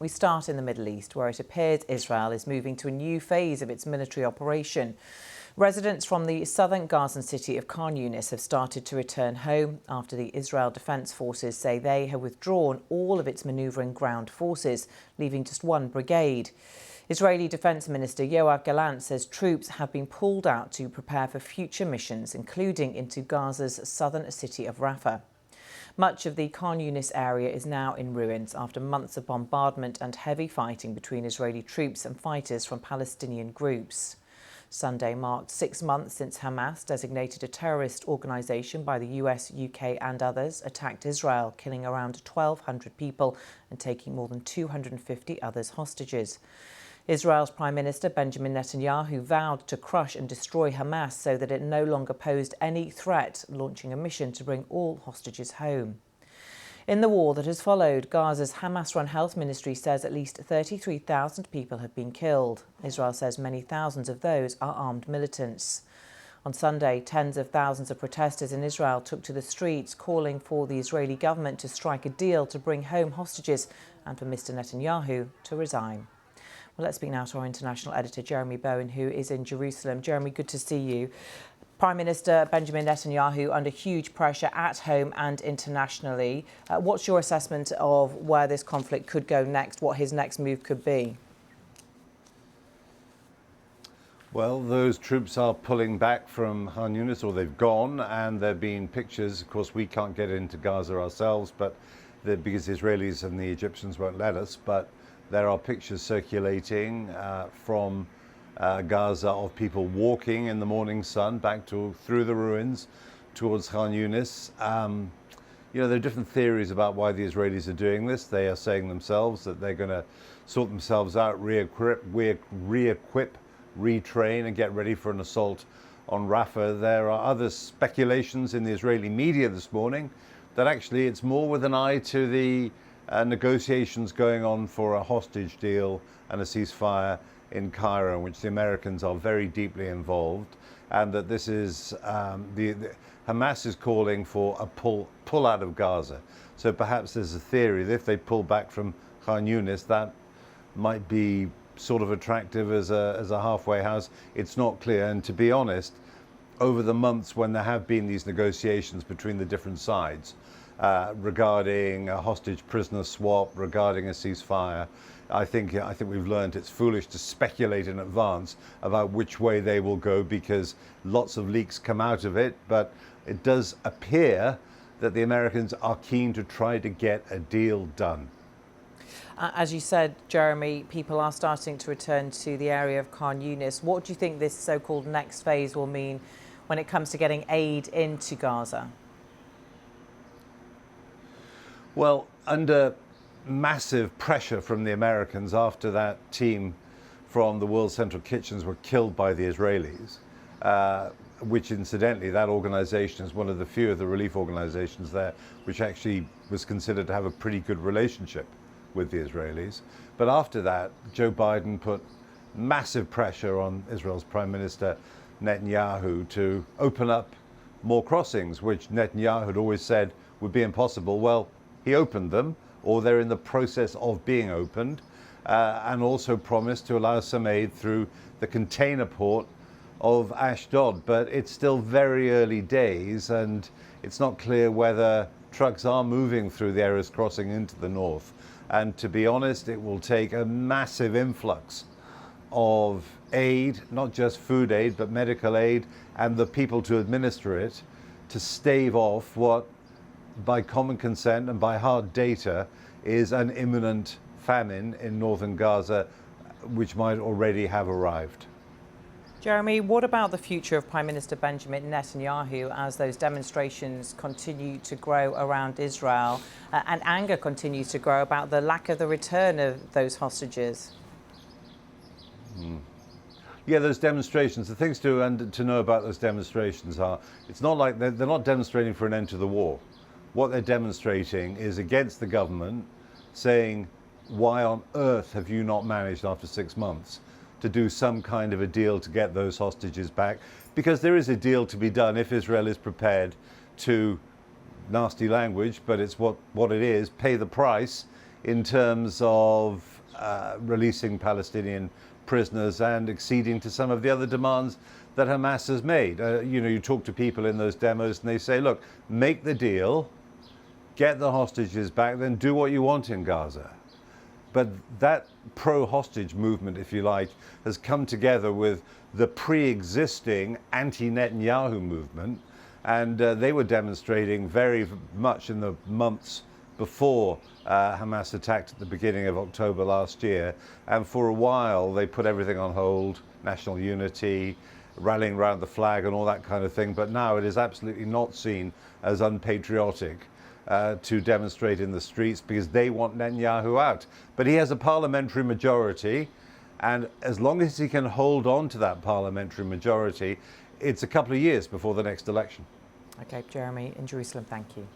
We start in the Middle East, where it appears Israel is moving to a new phase of its military operation. Residents from the southern Gazan city of Khan Yunis have started to return home after the Israel Defense Forces say they have withdrawn all of its manoeuvring ground forces, leaving just one brigade. Israeli Defense Minister Yoav Gallant says troops have been pulled out to prepare for future missions, including into Gaza's southern city of Rafah. Much of the Khan Yunis area is now in ruins after months of bombardment and heavy fighting between Israeli troops and fighters from Palestinian groups. Sunday marked 6 months since Hamas, designated a terrorist organisation by the US, UK and others, attacked Israel, killing around 1,200 people and taking more than 250 others hostages. Israel's Prime Minister Benjamin Netanyahu vowed to crush and destroy Hamas so that it no longer posed any threat, launching a mission to bring all hostages home. In the war that has followed, Gaza's Hamas-run health ministry says at least 33,000 people have been killed. Israel says many thousands of those are armed militants. On Sunday, tens of thousands of protesters in Israel took to the streets, calling for the Israeli government to strike a deal to bring home hostages and for Mr. Netanyahu to resign. Well, let's speak now to our international editor, Jeremy Bowen, who is in Jerusalem. Jeremy, good to see you. Prime Minister Benjamin Netanyahu under huge pressure at home and internationally. What's your assessment of where this conflict could go next, what his next move could be? Well, those troops are pulling back from Khan Yunis, or they've gone, and there have been pictures. Of course, we can't get into Gaza ourselves, but because the Israelis and the Egyptians won't let us, but there are pictures circulating from Gaza of people walking in the morning sun through the ruins towards Khan Yunis. There are different theories about why the Israelis are doing this. They are saying themselves that they're going to sort themselves out, re-equip, retrain and get ready for an assault on Rafah. There are other speculations in the Israeli media this morning that actually it's more with an eye to the negotiations going on for a hostage deal and a ceasefire in Cairo, in which the Americans are very deeply involved, and that this is Hamas is calling for a pull out of Gaza. So perhaps there's a theory that if they pull back from Khan Yunis, that might be sort of attractive as a halfway house. It's not clear, and to be honest, over the months when there have been these negotiations between the different sides, regarding a hostage prisoner swap, regarding a ceasefire, I think we've learned it's foolish to speculate in advance about which way they will go, because lots of leaks come out of it. But it does appear that the Americans are keen to try to get a deal done. As you said, Jeremy, people are starting to return to the area of Khan Yunis. What do you think this so-called next phase will mean when it comes to getting aid into Gaza? Well, under massive pressure from the Americans after that team from the World Central Kitchens were killed by the Israelis, which incidentally, that organization is one of the few of the relief organizations there which actually was considered to have a pretty good relationship with the Israelis. But after that, Joe Biden put massive pressure on Israel's Prime Minister Netanyahu to open up more crossings, which Netanyahu had always said would be impossible. Well, he opened them, or they're in the process of being opened, and also promised to allow some aid through the container port of Ashdod. But it's still very early days, and it's not clear whether trucks are moving through the areas crossing into the north. And to be honest, it will take a massive influx of aid, not just food aid, but medical aid, and the people to administer it, to stave off what, by common consent and by hard data, is an imminent famine in northern Gaza, which might already have arrived. Jeremy, what about the future of Prime Minister Benjamin Netanyahu as those demonstrations continue to grow around Israel and anger continues to grow about the lack of the return of those hostages? Yeah, those demonstrations, the things to know about those demonstrations are, it's not like they're not demonstrating for an end to the war. What they're demonstrating is against the government, saying, why on earth have you not managed after 6 months to do some kind of a deal to get those hostages back? Because there is a deal to be done if Israel is prepared to, nasty language, but it's what it is, pay the price in terms of releasing Palestinian prisoners and acceding to some of the other demands that Hamas has made. You talk to people in those demos and they say, look, make the deal, get the hostages back, then do what you want in Gaza. But that pro-hostage movement, if you like, has come together with the pre-existing anti-Netanyahu movement, and they were demonstrating very much in the months before Hamas attacked at the beginning of October last year. And for a while, they put everything on hold, national unity, rallying around the flag and all that kind of thing. But now it is absolutely not seen as unpatriotic to demonstrate in the streets because they want Netanyahu out. But he has a parliamentary majority, and as long as he can hold on to that parliamentary majority, it's a couple of years before the next election. OK, Jeremy in Jerusalem, thank you.